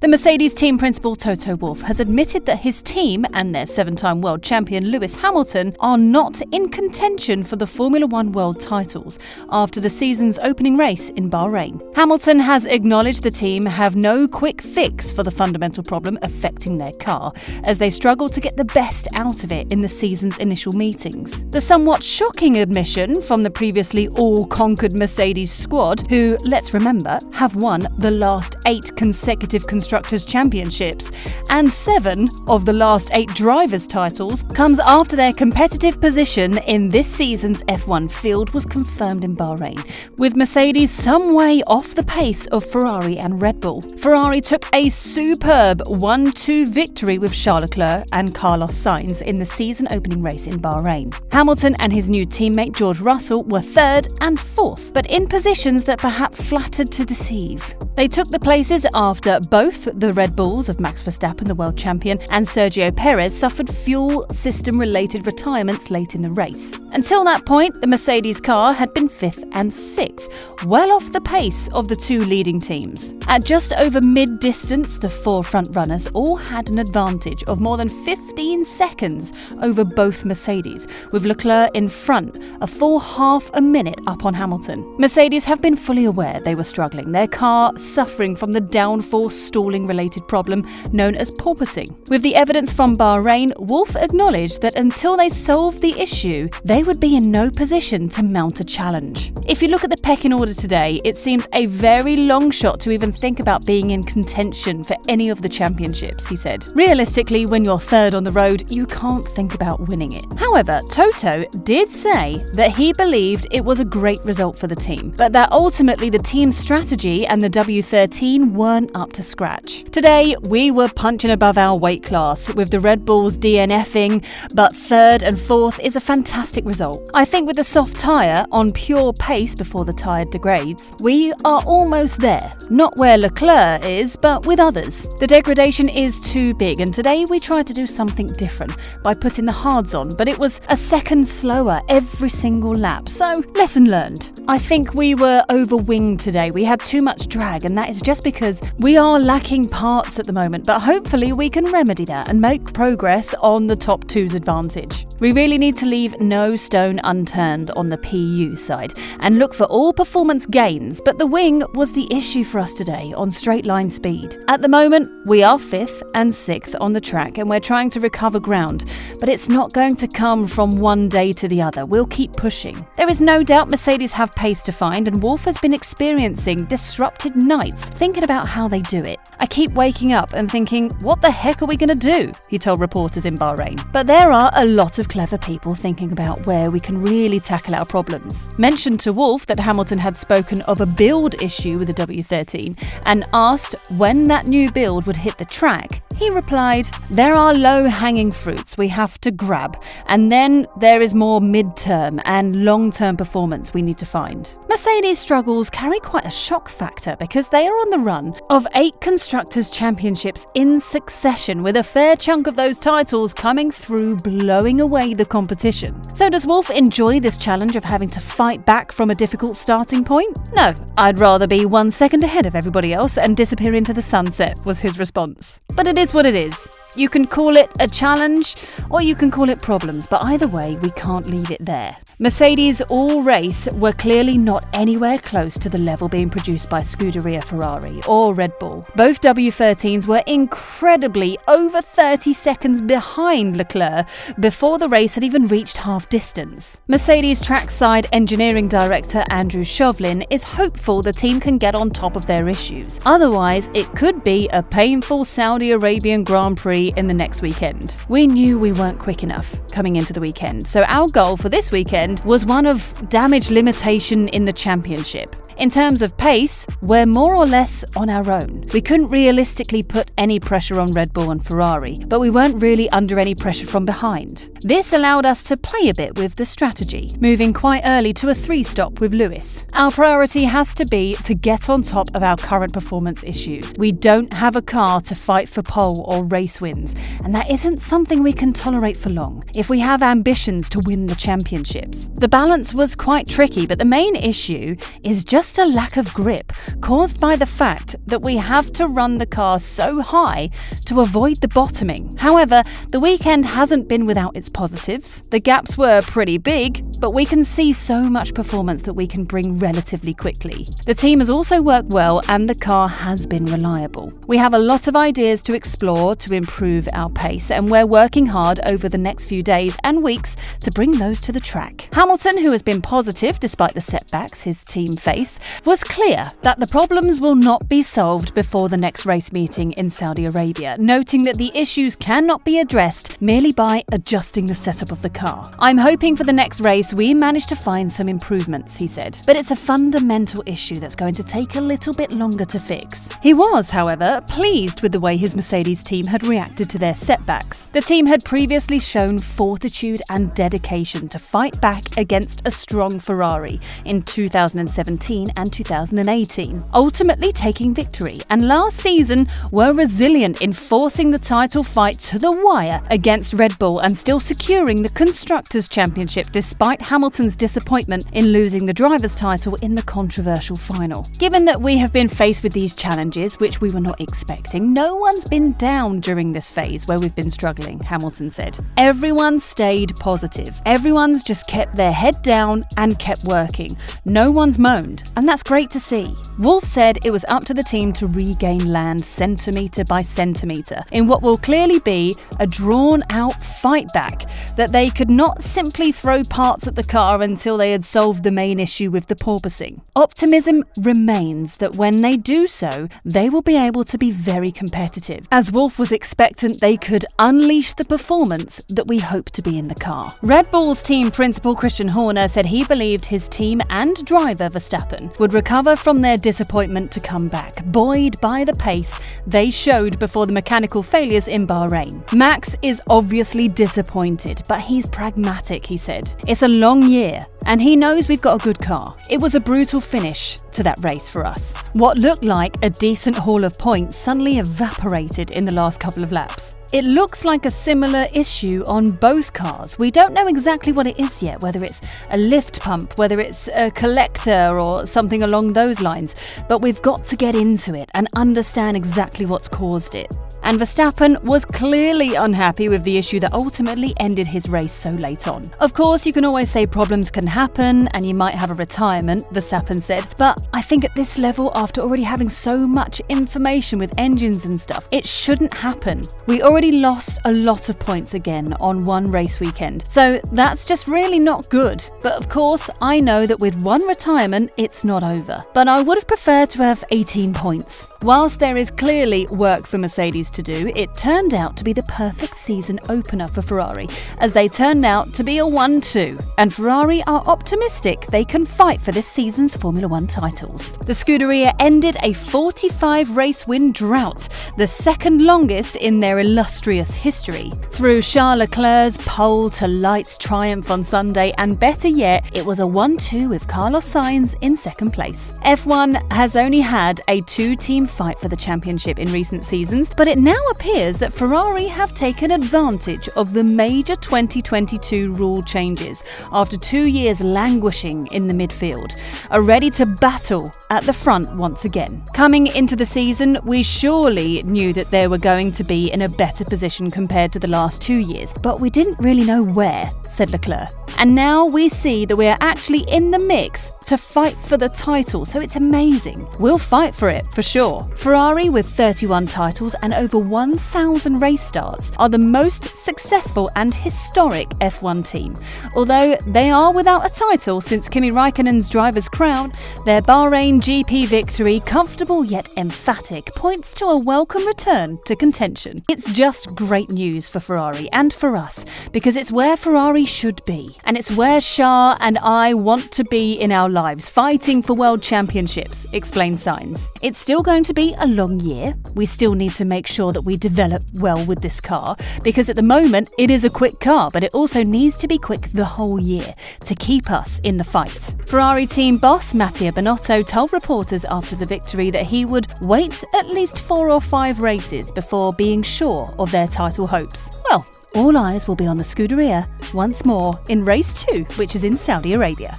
The Mercedes team principal Toto Wolff has admitted that his team and their 7-time world champion Lewis Hamilton are not in contention for the Formula One world titles after the season's opening race in Bahrain. Hamilton has acknowledged the team have no quick fix for the fundamental problem affecting their car, as they struggle to get the best out of it in the season's initial meetings. The somewhat shocking admission from the previously all-conquered Mercedes squad, who, let's remember, have won the last 8 consecutive Constructors' Championships and 7 of the last 8 drivers' titles, comes after their competitive position in this season's F1 field was confirmed in Bahrain, with Mercedes some way off the pace of Ferrari and Red Bull. Ferrari took a superb 1-2 victory with Charles Leclerc and Carlos Sainz in the season opening race in Bahrain. Hamilton and his new teammate George Russell were 3rd and 4th, but in positions that perhaps flattered to deceive. They took the places after both the Red Bulls of Max Verstappen, the world champion, and Sergio Perez suffered fuel system-related retirements late in the race. Until that point, the Mercedes car had been 5th and 6th, well off the pace of the 2 leading teams. At just over mid-distance, the 4 front runners all had an advantage of more than 15 seconds over both Mercedes, with Leclerc in front, a full half a minute up on Hamilton. Mercedes have been fully aware they were struggling, their car suffering from the downforce stalling-related problem known as porpoising. With the evidence from Bahrain, Wolff acknowledged that until they solved the issue, they would be in no position to mount a challenge. If you look at the pecking order today, it seems a very long shot to even think about being in contention for any of the championships, he said. Realistically, when you're 3rd on the road, you can't think about winning it. However, Toto did say that he believed it was a great result for the team, but that ultimately the team's strategy and the W13 weren't up to scratch. Today, we were punching above our weight class, with the Red Bulls DNFing, but 3rd and 4th is a fantastic result. I think with the soft tyre on pure pace before the tyre degrades, we are almost there. Not where Leclerc is, but with others. The degradation is too big, and today we tried to do something different by putting the hards on, but it was a second slower every single lap, so lesson learned. I think we were overwinged today. We had too much drag, and that is just because we are lacking parts at the moment, but hopefully we can remedy that and make progress on the top 2's advantage. We really need to leave no stone unturned on the PU side and look for all performance gains, but the wing was the issue for us today on straight line speed. At the moment, we are 5th and 6th on the track and we're trying to recover ground, but it's not going to come from one day to the other. We'll keep pushing. There is no doubt Mercedes have pace to find, and Wolff has been experiencing disrupted nights thinking about how they do it. I keep waking up and thinking, what the heck are we going to do? He told reporters in Bahrain. But there are a lot of clever people thinking about where we can really tackle our problems. Mentioned to Wolff that Hamilton had spoken of a build issue with the W13 and asked when that new build would hit the track. He replied, "There are low-hanging fruits we have to grab, and then there is more mid-term and long-term performance we need to find." Mercedes' struggles carry quite a shock factor because they are on the run of 8 Constructors' Championships in succession, with a fair chunk of those titles coming through, blowing away the competition. So does Wolff enjoy this challenge of having to fight back from a difficult starting point? No, I'd rather be 1 second ahead of everybody else and disappear into the sunset, was his response. But it is what it is. You can call it a challenge or you can call it problems, but either way, we can't leave it there. Mercedes all race were clearly not anywhere close to the level being produced by Scuderia Ferrari or Red Bull. Both W13s were incredibly over 30 seconds behind Leclerc before the race had even reached half distance. Mercedes trackside engineering director Andrew Chauvelin is hopeful the team can get on top of their issues. Otherwise, it could be a painful Saudi Arabian Grand Prix in the next weekend. We knew we weren't quick enough coming into the weekend, so our goal for this weekend was one of damage limitation in the championship. In terms of pace, we're more or less on our own. We couldn't realistically put any pressure on Red Bull and Ferrari, but we weren't really under any pressure from behind. This allowed us to play a bit with the strategy, moving quite early to a 3-stop with Lewis. Our priority has to be to get on top of our current performance issues. We don't have a car to fight for pole or race win wins, and that isn't something we can tolerate for long if we have ambitions to win the championships. The balance was quite tricky, but the main issue is just a lack of grip caused by the fact that we have to run the car so high to avoid the bottoming. However, the weekend hasn't been without its positives. The gaps were pretty big, but we can see so much performance that we can bring relatively quickly. The team has also worked well and the car has been reliable. We have a lot of ideas to explore to improve our pace, and we're working hard over the next few days and weeks to bring those to the track. Hamilton, who has been positive despite the setbacks his team face, was clear that the problems will not be solved before the next race meeting in Saudi Arabia, noting that the issues cannot be addressed merely by adjusting the setup of the car. "I'm hoping for the next race we manage to find some improvements," he said, "but it's a fundamental issue that's going to take a little bit longer to fix." He was, however, pleased with the way his Mercedes team had reacted to their setbacks. The team had previously shown fortitude and dedication to fight back against a strong Ferrari in 2017 and 2018, ultimately taking victory, and last season were resilient in forcing the title fight to the wire against Red Bull and still securing the Constructors' Championship despite Hamilton's disappointment in losing the driver's title in the controversial final. "Given that we have been faced with these challenges, which we were not expecting, no one's been down during this phase where we've been struggling," Hamilton said. "Everyone stayed positive. Everyone's just kept their head down and kept working. No one's moaned, and that's great to see." Wolff said it was up to the team to regain land centimetre by centimetre in what will clearly be a drawn-out fight back, that they could not simply throw parts at the car until they had solved the main issue with the porpoising. Optimism remains that when they do so, they will be able to be very competitive, as Wolff was expectant they could unleash the performance that we hope to be in the car. Red Bull's team principal Christian Horner said he believed his team and driver Verstappen would recover from their disappointment to come back, buoyed by the pace they showed before the mechanical failures in Bahrain. Max is obviously disappointed, but he's pragmatic, he said. "It's a long year, and he knows we've got a good car. It was a brutal finish to that race for us. What looked like a decent haul of points suddenly evaporated in the last couple of laps. It looks like a similar issue on both cars. We don't know exactly what it is yet, whether it's a lift pump, whether it's a collector or something along those lines, but we've got to get into it and understand exactly what's caused it." And Verstappen was clearly unhappy with the issue that ultimately ended his race so late on. "Of course, you can always say problems can happen and you might have a retirement," Verstappen said, "but I think at this level, after already having so much information with engines and stuff, it shouldn't happen. We already lost a lot of points again on one race weekend, so that's just really not good. But of course, I know that with one retirement, it's not over. But I would have preferred to have 18 points. Whilst there is clearly work for Mercedes to do, it turned out to be the perfect season opener for Ferrari, as they turned out to be a 1-2, and Ferrari are optimistic they can fight for this season's Formula One titles." The Scuderia ended a 45-race win drought, the second longest in their illustrious history. Through Charles Leclerc's pole to lights triumph on Sunday, and better yet, it was a 1-2 with Carlos Sainz in second place. F1 has only had a two-team fight for the championship in recent seasons, but it now appears that Ferrari have taken advantage of the major 2022 rule changes after 2 years languishing in the midfield, are ready to battle at the front once again. "Coming into the season, we surely knew that they were going to be in a better position compared to the last 2 years, but we didn't really know where," said Leclerc. "And now we see that we are actually in the mix to fight for the title, so it's amazing. We'll fight for it, for sure." Ferrari, with 31 titles and over 1,000 race starts, are the most successful and historic F1 team. Although they are without a title since Kimi Raikkonen's driver's crown, their Bahrain GP victory, comfortable yet emphatic, points to a welcome return to contention. It's just great news for Ferrari and for us, because it's where Ferrari should be. And it's where Shah and I want to be in our lives, fighting for world championships, explained Sainz. It's still going to be a long year. We still need to make sure that we develop well with this car, because at the moment it is a quick car, but it also needs to be quick the whole year to keep us in the fight. Ferrari team boss Mattia Binotto told reporters after the victory that he would wait at least 4 or 5 races before being sure of their title hopes. Well, all eyes will be on the Scuderia once more in race 2, which is in Saudi Arabia.